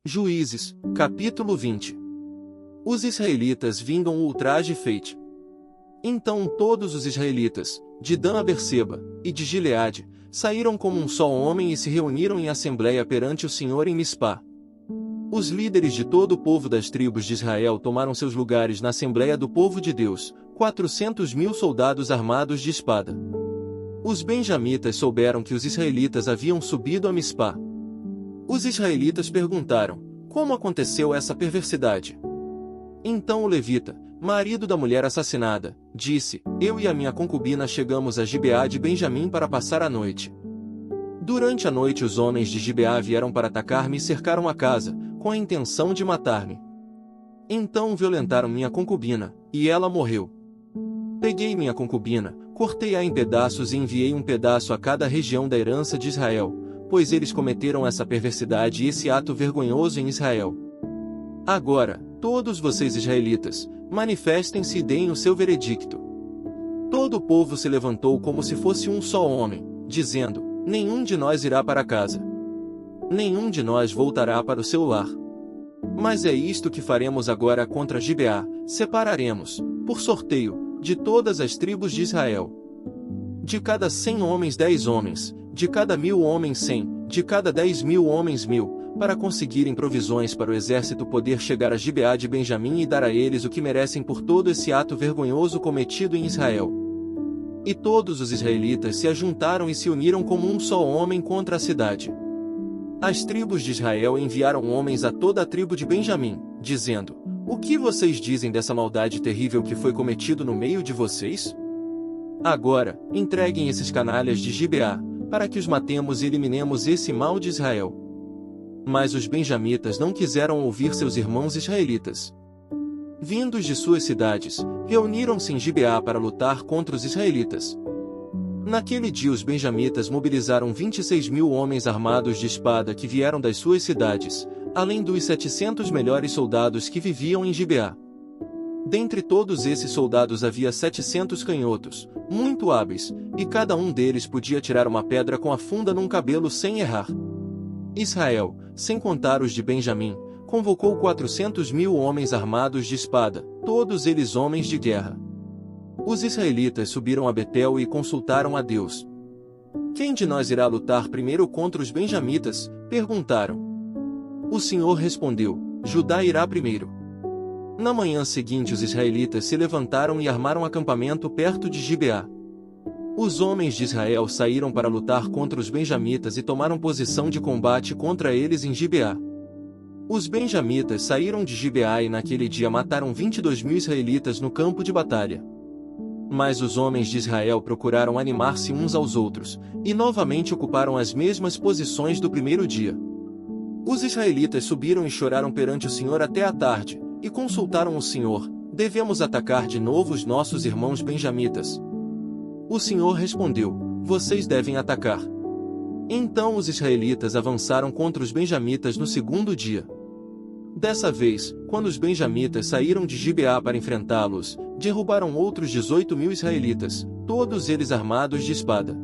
Juízes, capítulo 20. Os israelitas vingam o ultraje feito. Então todos os israelitas, de Dan a Berseba, e de Gileade, saíram como um só homem e se reuniram em assembleia perante o Senhor em Mispá. Os líderes de todo o povo das tribos de Israel tomaram seus lugares na assembleia do povo de Deus, 400.000 soldados armados de espada. Os benjamitas souberam que os israelitas haviam subido a Mispá. Os israelitas perguntaram: como aconteceu essa perversidade? Então o levita, marido da mulher assassinada, disse: eu e a minha concubina chegamos a Gibeá de Benjamim para passar a noite. Durante a noite os homens de Gibeá vieram para atacar-me e cercaram a casa, com a intenção de matar-me. Então violentaram minha concubina, e ela morreu. Peguei minha concubina, cortei-a em pedaços e enviei um pedaço a cada região da herança de Israel, pois eles cometeram essa perversidade e esse ato vergonhoso em Israel. Agora, todos vocês israelitas, manifestem-se e deem o seu veredicto. Todo o povo se levantou como se fosse um só homem, dizendo: nenhum de nós irá para casa. Nenhum de nós voltará para o seu lar. Mas é isto que faremos agora contra Gibeá: separaremos, por sorteio, de todas as tribos de Israel. De cada 100 homens 10 homens, de cada 1.000 homens 100, de cada 10.000 homens 1.000, para conseguirem provisões para o exército poder chegar a Gibeá de Benjamim e dar a eles o que merecem por todo esse ato vergonhoso cometido em Israel. E todos os israelitas se ajuntaram e se uniram como um só homem contra a cidade. As tribos de Israel enviaram homens a toda a tribo de Benjamim, dizendo: o que vocês dizem dessa maldade terrível que foi cometido no meio de vocês? Agora, entreguem esses canalhas de Gibeá, para que os matemos e eliminemos esse mal de Israel. Mas os benjamitas não quiseram ouvir seus irmãos israelitas. Vindos de suas cidades, reuniram-se em Gibeá para lutar contra os israelitas. Naquele dia os benjamitas mobilizaram 26.000 homens armados de espada que vieram das suas cidades, além dos 700 melhores soldados que viviam em Gibeá. Dentre todos esses soldados havia 700 canhotos, muito hábeis, e cada um deles podia tirar uma pedra com a funda num cabelo sem errar. Israel, sem contar os de Benjamim, convocou 400.000 homens armados de espada, todos eles homens de guerra. Os israelitas subiram a Betel e consultaram a Deus. Quem de nós irá lutar primeiro contra os benjamitas? Perguntaram. O Senhor respondeu: Judá irá primeiro. Na manhã seguinte os israelitas se levantaram e armaram acampamento perto de Gibeá. Os homens de Israel saíram para lutar contra os benjamitas e tomaram posição de combate contra eles em Gibeá. Os benjamitas saíram de Gibeá e naquele dia mataram 22.000 israelitas no campo de batalha. Mas os homens de Israel procuraram animar-se uns aos outros, e novamente ocuparam as mesmas posições do primeiro dia. Os israelitas subiram e choraram perante o Senhor até a tarde, e consultaram o Senhor: devemos atacar de novo os nossos irmãos benjamitas? O Senhor respondeu: vocês devem atacar. Então os israelitas avançaram contra os benjamitas no segundo dia. Dessa vez, quando os benjamitas saíram de Gibeá para enfrentá-los, derrubaram outros 18.000 israelitas, todos eles armados de espada.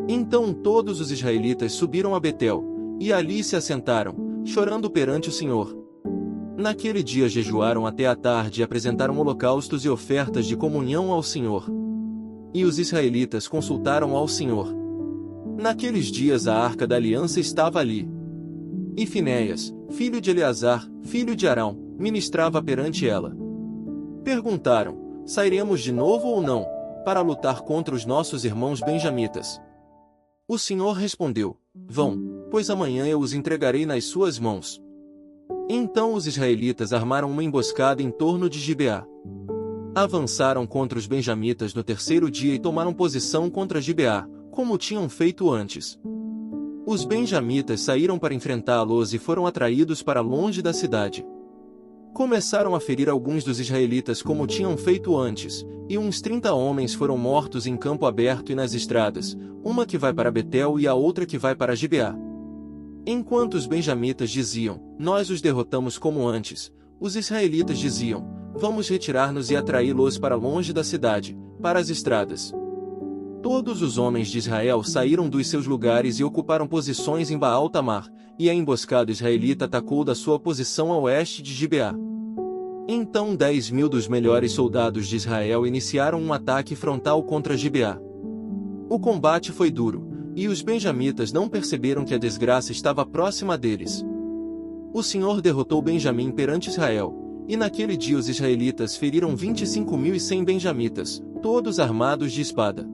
Então todos os israelitas subiram a Betel, e ali se assentaram, chorando perante o Senhor. Naquele dia jejuaram até a tarde e apresentaram holocaustos e ofertas de comunhão ao Senhor. E os israelitas consultaram ao Senhor. Naqueles dias a arca da aliança estava ali. E Finéias, filho de Eleazar, filho de Arão, ministrava perante ela. Perguntaram: sairemos de novo ou não, para lutar contra os nossos irmãos benjamitas? O Senhor respondeu: vão, pois amanhã eu os entregarei nas suas mãos. Então os israelitas armaram uma emboscada em torno de Gibeá. Avançaram contra os benjamitas no terceiro dia e tomaram posição contra Gibeá, como tinham feito antes. Os benjamitas saíram para enfrentá-los e foram atraídos para longe da cidade. Começaram a ferir alguns dos israelitas como tinham feito antes, e uns 30 homens foram mortos em campo aberto e nas estradas, uma que vai para Betel e a outra que vai para Gibeá. Enquanto os benjamitas diziam: nós os derrotamos como antes, os israelitas diziam: vamos retirar-nos e atraí-los para longe da cidade, para as estradas. Todos os homens de Israel saíram dos seus lugares e ocuparam posições em Baal-Tamar, e a emboscada israelita atacou da sua posição a oeste de Gibeá. Então 10.000 dos melhores soldados de Israel iniciaram um ataque frontal contra Gibeá. O combate foi duro, e os benjamitas não perceberam que a desgraça estava próxima deles. O Senhor derrotou Benjamim perante Israel, e naquele dia os israelitas feriram 25.100 benjamitas, todos armados de espada.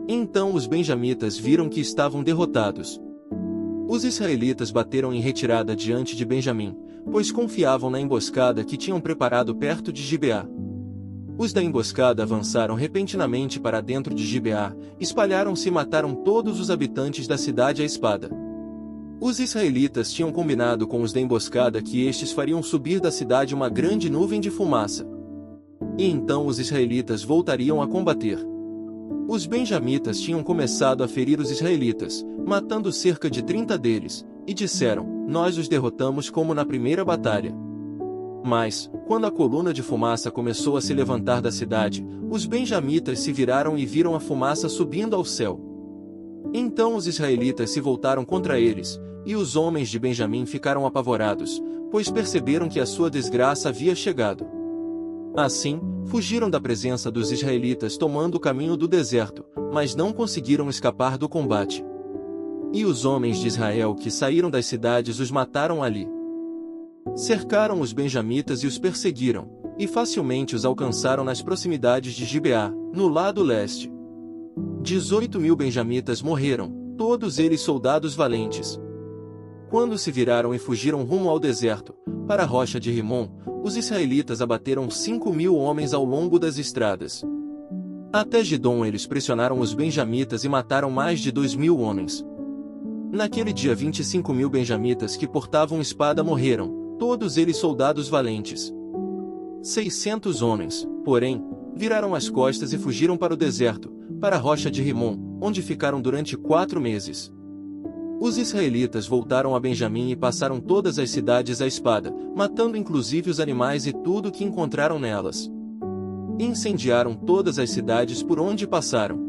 Então os benjamitas viram que estavam derrotados. Os israelitas bateram em retirada diante de Benjamim, pois confiavam na emboscada que tinham preparado perto de Gibeá. Os da emboscada avançaram repentinamente para dentro de Gibeá, espalharam-se e mataram todos os habitantes da cidade à espada. Os israelitas tinham combinado com os da emboscada que estes fariam subir da cidade uma grande nuvem de fumaça. E então os israelitas voltariam a combater. Os benjamitas tinham começado a ferir os israelitas, matando cerca de 30 deles, e disseram: nós os derrotamos como na primeira batalha. Mas, quando a coluna de fumaça começou a se levantar da cidade, os benjamitas se viraram e viram a fumaça subindo ao céu. Então os israelitas se voltaram contra eles, e os homens de Benjamim ficaram apavorados, pois perceberam que a sua desgraça havia chegado. Assim, fugiram da presença dos israelitas tomando o caminho do deserto, mas não conseguiram escapar do combate. E os homens de Israel que saíram das cidades os mataram ali. Cercaram os benjamitas e os perseguiram, e facilmente os alcançaram nas proximidades de Gibeá, no lado leste. 18.000 benjamitas morreram, todos eles soldados valentes. Quando se viraram e fugiram rumo ao deserto, para a rocha de Rimom, os israelitas abateram 5.000 homens ao longo das estradas. Até Gidom eles pressionaram os benjamitas e mataram mais de 2.000 homens. Naquele dia 25.000 benjamitas que portavam espada morreram, todos eles soldados valentes. 600 homens, porém, viraram as costas e fugiram para o deserto, para a rocha de Rimom, onde ficaram durante 4 meses. Os israelitas voltaram a Benjamim e passaram todas as cidades à espada, matando inclusive os animais e tudo o que encontraram nelas. Incendiaram todas as cidades por onde passaram.